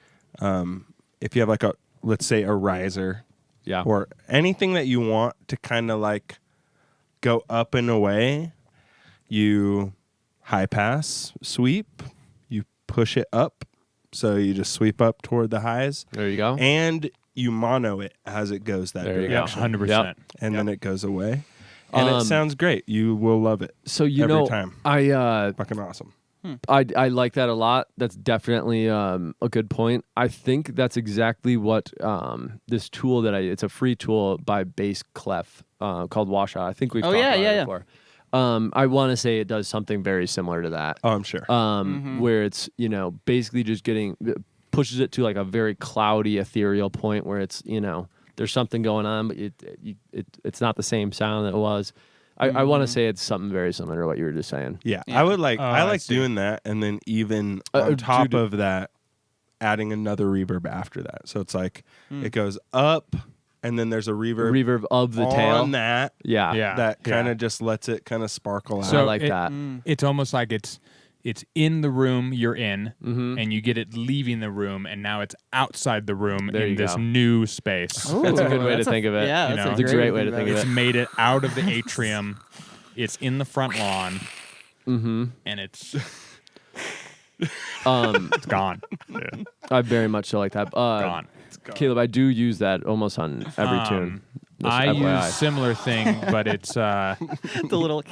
if you have like let's say a riser Yeah. or anything that you want to kind of like go up and away, you high pass sweep, you push it up, so you just sweep up toward the highs, There you go. and you mono it as it goes that There you direction. go. 100%. Yep. And then it goes away. And it sounds great. You will love it. So you every know, time. I Fucking awesome. I like that a lot. That's definitely a good point. I think that's exactly what this tool it's a free tool by Bass Clef called Washout. I think we've Oh, talked yeah, about yeah, it yeah. before. I want to say it does something very similar to that. Oh, I'm sure. Where it's basically just pushes it to like a very cloudy, ethereal point where it's there's something going on, but it's not the same sound that it was. I want to say it's something very similar to what you were just saying. yeah, Yeah. I would like. Oh, I I like see. doing that, and then even on top dude. of that, adding another reverb after that. So it's like it goes up, and then there's a reverb, Reverb of the on tail. that. Yeah. Yeah. That kind yeah. of just lets it kind of sparkle out. So I like it- that. It's almost like it's in the room you're in, Mm-hmm. and you get it leaving the room, and now it's outside the room There in you this go. new space. That's a good way to That's think of it. Yeah, You that's know, a it's a great way to think of It's it. made it out of the atrium. It's in the front lawn, and it's It's gone. Dude, I very much so like that. gone. Caleb, I do use that almost on every tune. Just I FYI. use similar thing, but it's The little.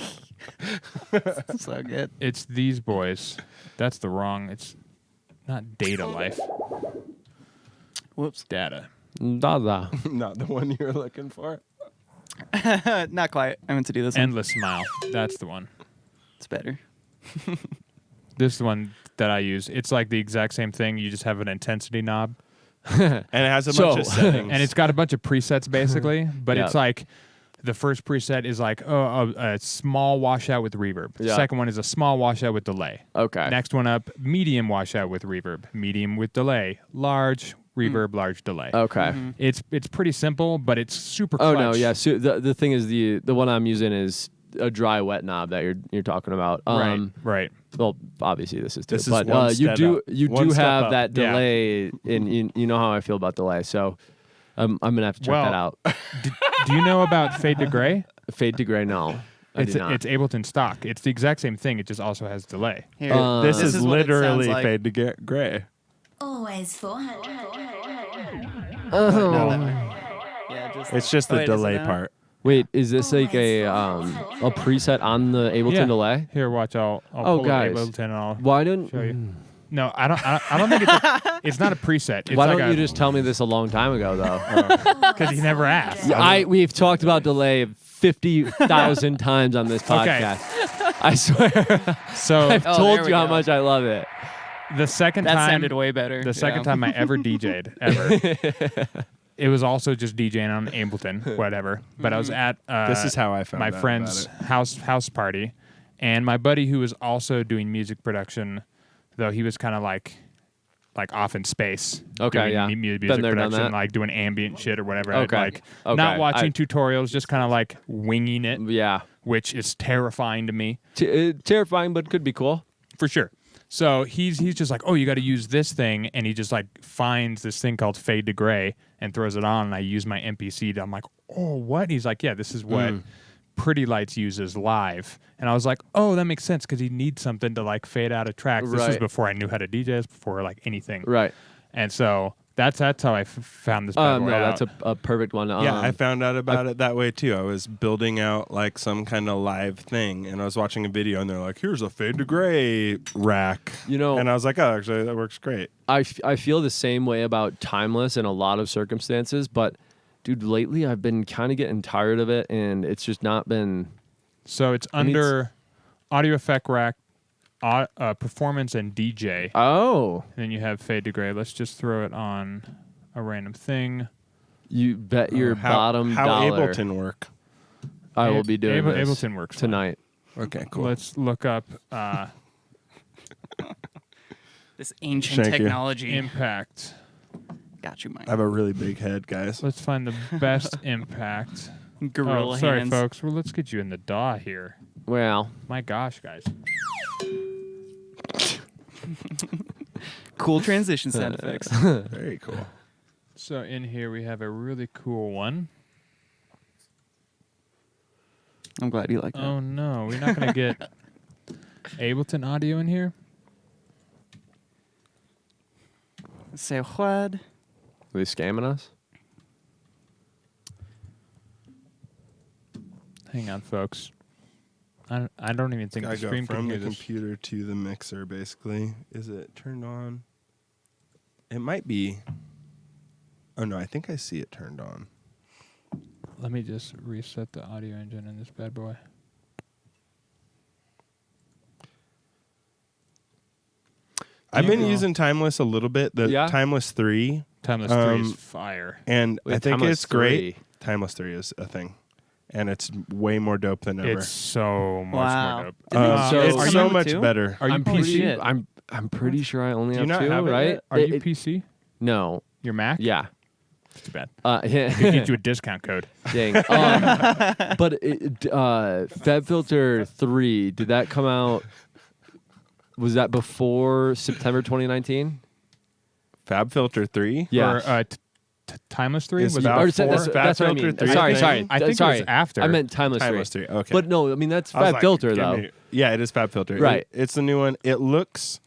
So good. it's these boys. That's the wrong. It's not data life. Whoops. Data. Dada. Not the one you were looking for. Not quite. I meant to do this one. Endless smile. That's the one. It's better. This is the one that I use. It's like the exact same thing. You just have an intensity knob. And it has a bunch of So- settings. And it's got a bunch of presets basically, but Yeah. it's like the first preset is like a small washout with reverb. The Yeah. second one is a small washout with delay. Okay. Next one up, medium washout with reverb, medium with delay, large reverb, large delay. Okay. It's pretty simple, but it's super Oh clutch. no, yeah. So the thing is the one I'm using is a dry wet knob that you're talking about. Right. Well, obviously this is too, This is but one you step do up. you One do step have up. that Yeah. delay, and you know how I feel about delay. So I'm gonna have to check that out. Do you know about Fade to Gray? Fade to gray, no. I It's do not. Ableton stock. It's the exact same thing. It just also has delay. Here, This this is what it sounds literally like. Fade to get Gray. Always 400. Yeah, just It's just Oh, the wait, is it delay that? part. Wait, is this like a preset on the Ableton Yeah. delay? Here, watch. I'll Oh, pull up guys. Ableton and I'll Why don't show you. No, I don't think it's not a preset. It's Why like don't you just tell me this a long time ago though? because you never asked. We've talked about delay 50,000 times on this Okay. podcast. I swear. So I've Oh, told there we you how go. much I love it. the second That time sounded way better. the second time I ever DJ'd ever, it was also just DJing on Ableton, whatever. But I was at This is how I found my out friend's about house party, and my buddy who was also doing music production, though he was kind of like off in space. Okay, doing yeah. music Been there, done production, that. like doing ambient shit or whatever. Okay, Like okay. not watching I- tutorials, just kind of like winging it, Yeah. which is terrifying to me. Terrifying, but could be cool. For sure. So he's just like, oh, you got to use this thing, and he just like finds this thing called Fade to Gray and throws it on, and I use my MPC to, I'm like, oh, what? He's like, yeah, this is what Pretty Lights uses live, and I was like, oh, that makes sense because he needs something to like fade out of tracks. This was Right. before I knew how to DJ, this before like anything, Right. and so that's how I found this. bad boy No, out. that's a perfect one. Yeah, I found out about it that way too. I was building out like some kind of live thing, and I was watching a video, and they're like, "Here's a Fade to Gray rack," You know- and I was like, "Oh, actually, that works great." I feel the same way about Timeless in a lot of circumstances, but dude, lately I've been kind of getting tired of it, and it's just not been. So it's mean, under Audio Effect Rack, Performance, and DJ. Oh, And then you have Fade to Gray. Let's just throw it on a random thing. you bet your bottom how dollar Ableton work? I will be doing this Ableton works fine. tonight. Okay, cool. Let's look up This ancient Thank you. technology. impact. Got you, Mike. I have a really big head, guys. Let's find the best impact. Gorilla sorry, hands. folks. Well, let's get you in the DAW here. Well, My gosh, guys. Cool transition sound effects. Very cool. So in here we have a really cool one. I'm glad you like that. Oh no, we're not gonna get Ableton audio in here. Say what? are they scamming us? Hang on, folks. I don't even think I the go stream can from hear the this. computer to the mixer. Basically, is it turned on? It might be. Oh no, I think I see it turned on. Let me just reset the audio engine in this bad boy. I've been know- using Timeless a little bit. The Yeah? Timeless 3, Timeless 3 is fire. and I Wait, think Timeless it's great. 3. Timeless 3 is a thing, and it's way more dope than ever. It's so much Wow. more dope. So- it's Are you so number much two? better. Are you I'm PC? pretty. I'm pretty sure I only Do you have not two. have it right? yet? Are you PC? No. Your Mac? Yeah. Too bad. Yeah. Could get you a discount code. Dang. But FabFilter 3, did that come out? Was that before September 2019? FabFilter 3. Yeah. Or Timeless 3? It's Was about it Or before? that's what I FabFilter mean. 3, Sorry, I sorry. think. I think it sorry. was after. I meant Timeless 3. Timeless 3. Okay. But no, I mean that's I was FabFilter like, though. give me- yeah, it is FabFilter. Right. It's the new one. It looks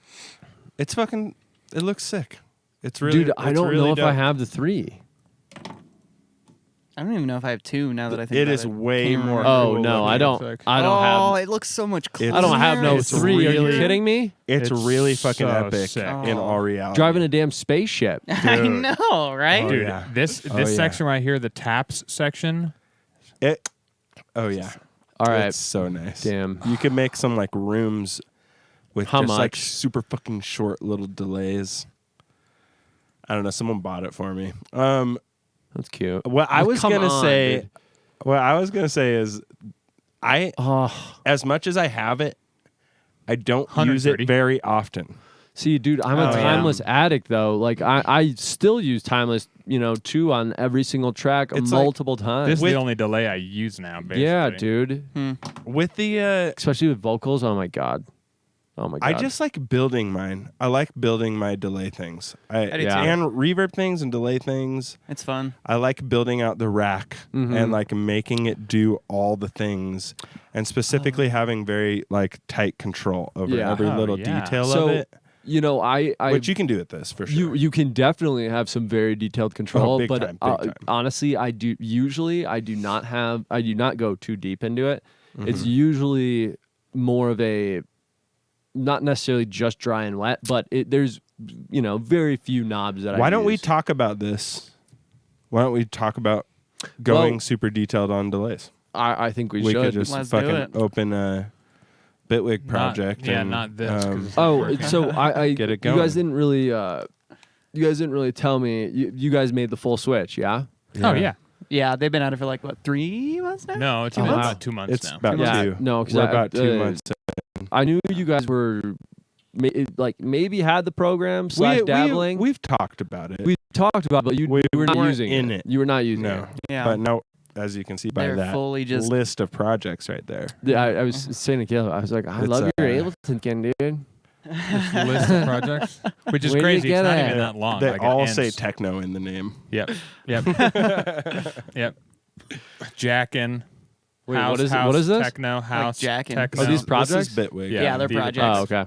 sick. It's really Dude, I it's don't really know if I dope. have the 3. I don't even know if I have two now that I think It about is it. way Can't more remember. Oh cool no, looking. I don't. Like- I don't Oh, have. it looks so much cooler. It's- I don't have no It's 3. Are you really- kidding me? It's It's really fucking so epic sick. in all reality. Driving a damn spaceship. I know, right? Oh, Dude, yeah. this Oh, yeah. section right here, the taps section, It. Oh yeah. All right. It's so nice. Damn. You could make some like rooms with How just like much? super fucking short little delays. I don't know. Someone bought it for me. That's cute. Well, I was Come gonna on, say, dude. What I was gonna say is, as much as I have it, I don't use it 130. very often. See, dude, I'm a Oh, yeah. timeless addict though. Like I still use timeless, 2 on every single track It's like- multiple times. This is With- the only delay I use now. Basically. yeah, dude. With the, Especially with vocals. Oh my god. I just like building mine. I like building my delay things. I do Yeah. too. And reverb things and delay things. It's fun. I like building out the rack and like making it do all the things, and specifically having very like tight control over Yeah. every Oh, little yeah. detail So, of it. I Which you can do with this for sure. you can definitely have some very detailed control, big but time, big time. honestly, I do not go too deep into it. It's usually more of a not necessarily just dry and wet, but there's very few knobs that I Why don't we use. talk about this? Why don't we talk about going Well- super detailed on delays? I think we We should. could just Let's do fucking it. open a Bitwig project. Yeah, and, not this. 'cause it's Oh, working. so I Get it You guys going. didn't really tell me. You guys made the full switch, yeah? Oh yeah. Yeah, they've been at it for like what 3 months now. No, it's 2 been months? about 2 months It's now. about Yeah, two. no, 'cause We're I- about 2 months. I knew you guys were maybe had the program / dabbling. We've talked about it. We talked about, it, but you We were not weren't using in it. You were not using No, it. Yeah. but no, as you can see by They're that fully just- list of projects right there. Yeah, I was saying to Caleb, I was like, I It's, love your Ableton, Ken, dude. List of projects, which is Where do you crazy. get It's not at? even that long. They like, it all ends- say techno in the name. Yep. Yep. Yep. Jackin. Wait, House, what is house, what is this? Techno, house, jackin'. techno. Oh, these This projects? is Bitwig. Yeah, they're these are projects. Oh, okay.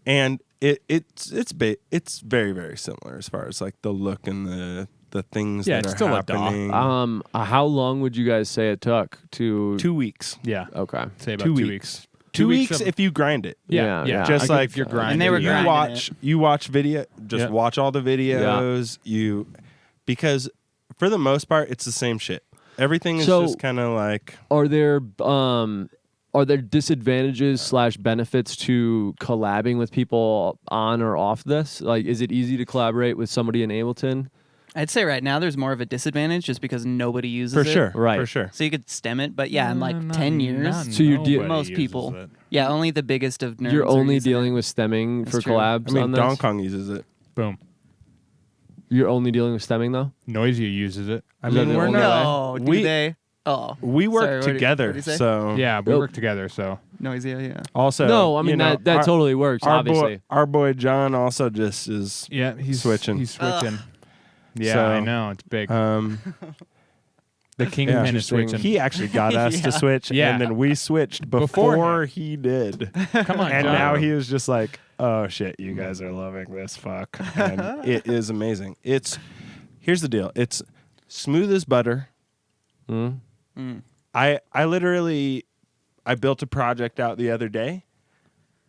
And it's very, very similar as far as like the look and the things Yeah, that it's are still a DAW. happening. How long would you guys say it took to? 2 weeks. Yeah. Okay. Say about 2 2 weeks. weeks. 2 weeks of- if you grind it. Yeah. Yeah, Yeah. yeah. Just I think like if you're grinding. And they were you grinding watch video. Just Yep. watch all the videos. Because for the most part, it's the same shit. Everything is So- just kind of like Are there disadvantages / benefits to collabing with people on or off this? Like, is it easy to collaborate with somebody in Ableton? I'd say right now there's more of a disadvantage just because nobody uses for it. sure, Right. For sure. So you could stem it, but yeah, in like Not- 10 not years, So you're nobody most uses people. it. yeah, only the biggest of nerds. You're are only using dealing it. with stemming That's for true. collabs I mean, on this? Don Kong uses it. Boom. You're only dealing with stemming though? Noisy uses it. I Is that mean, the we're only not. No, do we they? Oh, we work Sorry, what did- together, what did he say? so Yeah, we Nope. work together. So noisy. Yeah. Also, No, I mean you know, that our- totally works, our obviously. our boy John also just is. yeah, he's Switching. He's switching. Yeah, So, I know it's big. Um, The kingpin is interesting. switching. he actually got us Yeah. to switch, Yeah. and then we switched before Beforehand. he did. Come on, And John. now he was just like, "Oh shit, you guys are loving this fuck," and it is amazing. Here's the deal. It's smooth as butter. Mm. I literally built a project out the other day.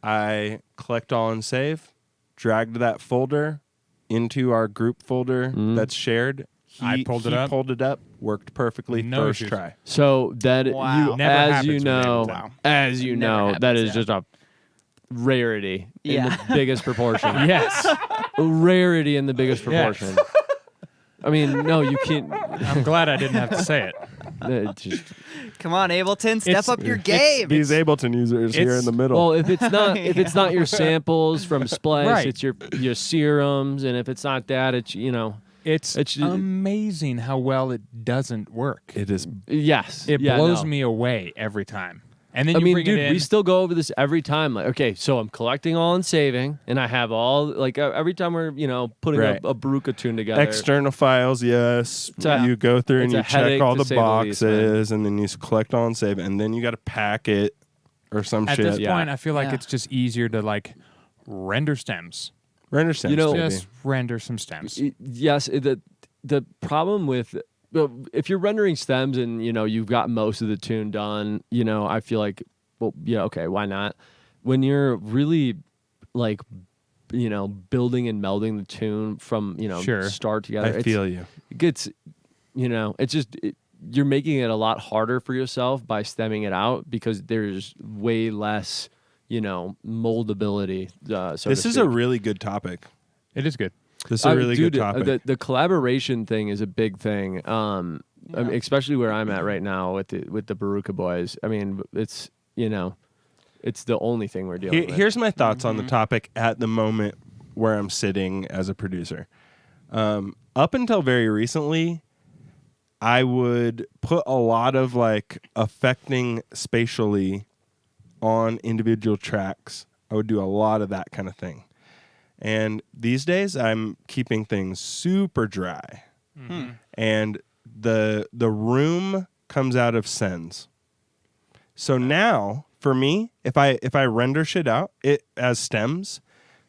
I collect all and save, dragged that folder into our group folder that's shared. I pulled it up. Pulled it up. Worked perfectly No first issues. try. So that Wow. you, Never as happens you with know, Ableton. Wow. as you Never know, that happens, is yeah. just a rarity in Yeah. the biggest proportion. yes, A rarity in the biggest Yes. proportion. I mean, no, you can't. I'm glad I didn't have to say it. Just, Come on, Ableton, step It's- up your game. These Ableton users here it's- in the middle. well, if it's not your samples from Splice, Right. it's your serums, and if it's not that, it's It's It's- amazing how well it doesn't work. it is. yes, It yeah, blows no. me away every time. And then I you mean, bring dude, it in. we still go over this every time. Like, okay, so I'm collecting all and saving, and I have all every time we're putting Right. a Baruka tune together. External files, yes. a- You go through and it's a you check headache, all to the say the least, man. boxes, and then you collect all and save, and then you got to pack it or some At shit. this Yeah. point, I feel like Yeah. it's just easier to like render stems. Render stems, You know- baby. Just render some stems. Yes, the problem with if you're rendering stems and you've got most of the tune done, I feel like, well, yeah, okay, why not? When you're really like building and melding the tune from Sure. start together, I feel you. it gets it's just you're making it a lot harder for yourself by stemming it out because there's way less moldability. So This to is a speak. really good topic. It is good. This is a really dude, good topic. The collaboration thing is a big thing. I mean, especially where I'm at right now with the Baruka boys. I mean, it's it's the only thing we're dealing with. Here's my thoughts on the topic at the moment where I'm sitting as a producer. Up until very recently, I would put a lot of like affecting spatially on individual tracks. I would do a lot of that kind of thing. And these days I'm keeping things super dry. And the room comes out of sends. So now for me, if I render shit out it as stems,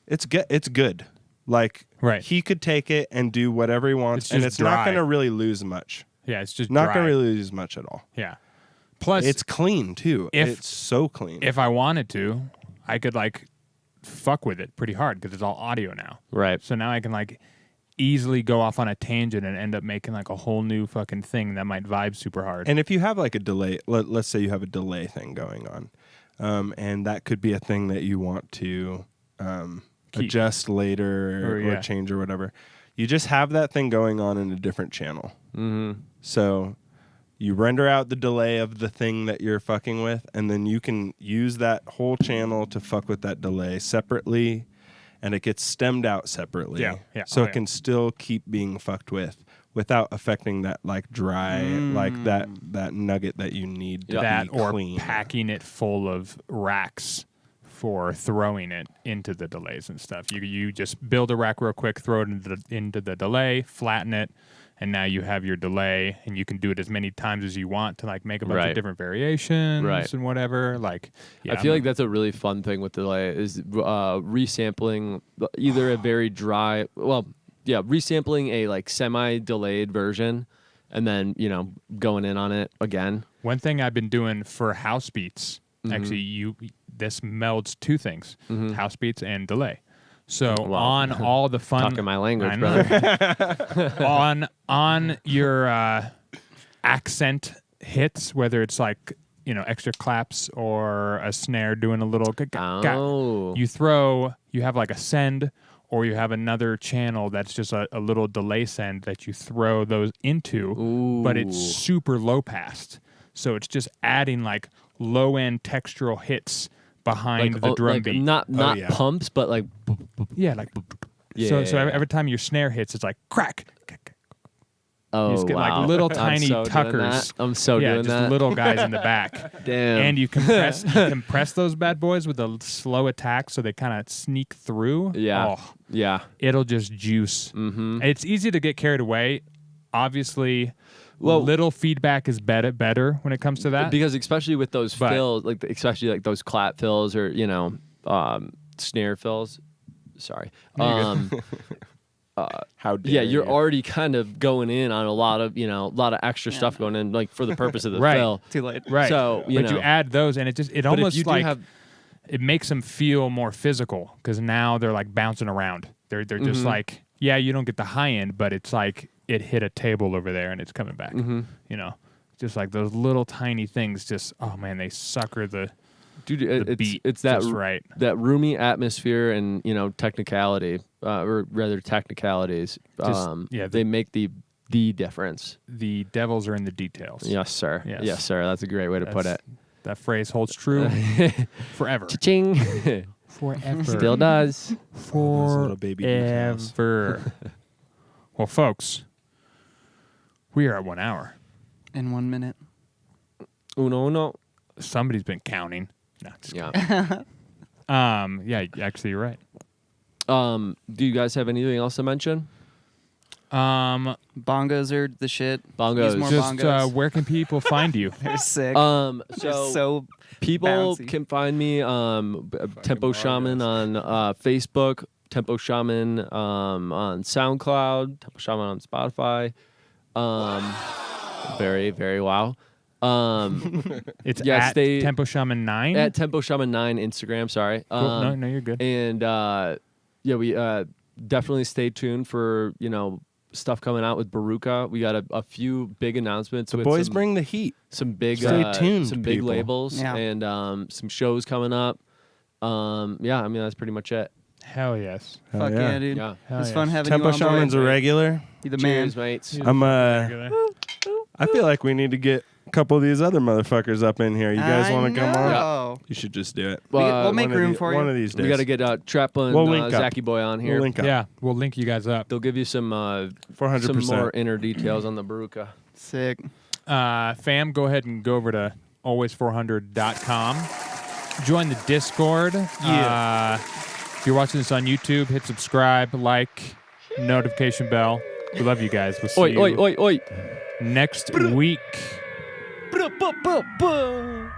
it's good. Like Right. he could take it and do whatever he wants, It's and just it's not dry. going to really lose much. Yeah, it's just Not dry. going to really lose much at all. Yeah. Plus, It's clean too. if- It's so clean. if I wanted to, I could like fuck with it pretty hard because it's all audio now. Right. So now I can like easily go off on a tangent and end up making like a whole new fucking thing that might vibe super hard. And if you have like a delay, let's say you have a delay thing going on, and that could be a thing that you want to Keep. adjust later Or, or yeah. change or whatever. You just have that thing going on in a different channel. Mm-hmm. So you render out the delay of the thing that you're fucking with, and then you can use that whole channel to fuck with that delay separately, and it gets stemmed out separately. Yeah. So Oh, it can still keep being fucked with without affecting that like dry, like that nugget that you need to that be or clean. packing it full of racks for throwing it into the delays and stuff. You just build a rack real quick, throw it into the delay, flatten it, and now you have your delay, and you can do it as many times as you want to like make a bunch Right. of different variations Right. and whatever. Like, yeah, I feel like that's a really fun thing with delay is resampling either a very dry, resampling a like semi-delayed version, and then going in on it again. one thing I've been doing for house beats. Mm-hmm. Actually, this melds two things: house beats and delay. So Wow. on all the fun, Talking my language, I know. brother. on your accent hits, whether it's like extra claps or a snare doing a little Oh. you have like a send, or you have another channel that's just a little delay send that you throw those into, but it's Ooh. super low passed, so it's just adding like low end textural hits behind the drum like beat. not yeah. pumps, but like Yeah, like Yeah. so every time your snare hits, it's like crack. oh just get, like, wow. little I'm tiny so doing tuckers. that. I'm so Yeah, doing just that. little guys in the back. Damn. And you compress those bad boys with a slow attack, so they kind of sneak through. Yeah. Oh, Yeah. it'll just juice. Mm-hmm. It's easy to get carried away. Obviously, Well- little feedback is better when it comes to that. Because especially with those But- fills, like especially like those clap fills or snare fills. Sorry. How dare Yeah, you're you. already kind of going in on a lot of extra stuff going in, like for the purpose of the Right. fill. Too late. right. So but you add those, and it but almost if you do like have, it makes them feel more physical because now they're like bouncing around. They're just Mm-hmm. like, yeah, you don't get the high end, but it's like it hit a table over there and it's coming back. Mm-hmm. Just like those little tiny things. Just oh man, they sucker the dude, beat it's that just right. that roomy atmosphere and technicality, or rather technicalities. Just- yeah, they make the difference. The devils are in the details. Yes, sir. Yes. Yes, sir. That's a great way to put it. That phrase holds true forever. Cha-ching. Forever. Still does. Those little baby details. Forever. Well, folks, we are at 1 hour. In 1 minute. Uno. Somebody's been counting. No, just Yeah. yeah, actually, you're right. Do you guys have anything else to mention? Bongos are the shit. Bongos. Use more Just bongos. where can people find you? They're sick. So, They're so people bouncy. can find me Tempo Shaman on Facebook, Tempo Shaman on SoundCloud, Tempo Shaman on Spotify. Very, very wow. It's Yes, at they- Tempo Shaman 9. At Tempo Shaman 9 Instagram, sorry. Cool. No, you're good. And we definitely stay tuned for stuff coming out with Baruka. We got a few big announcements. The with boys some, bring the heat. some big Stay tuned, some big people. labels Yeah. and some shows coming up. I mean that's pretty much it. Hell yes. Hell Fuck yeah, dude. Yeah. Hell It's fun yes. having Tempo you on board. Shaman's a regular. You're the man. Cheers, mates. I'm I feel like we need to get a couple of these other motherfuckers up in here. You guys want to come on? know. You should just do it. We'll make one room for One you. of these days. We got to get Trappa and We'll link up. Zachy Boy on here. We'll link up. Yeah, we'll link you guys up. They'll give you some 400%. some more inner details on the Baruka. Sick. Fam, go ahead and go over to always400.com. Join the Discord. If you're watching this on YouTube, hit subscribe, like, notification bell. We love you guys. We'll see Oi, you oi, oi, oi. next week. Ba-da-ba-ba-ba.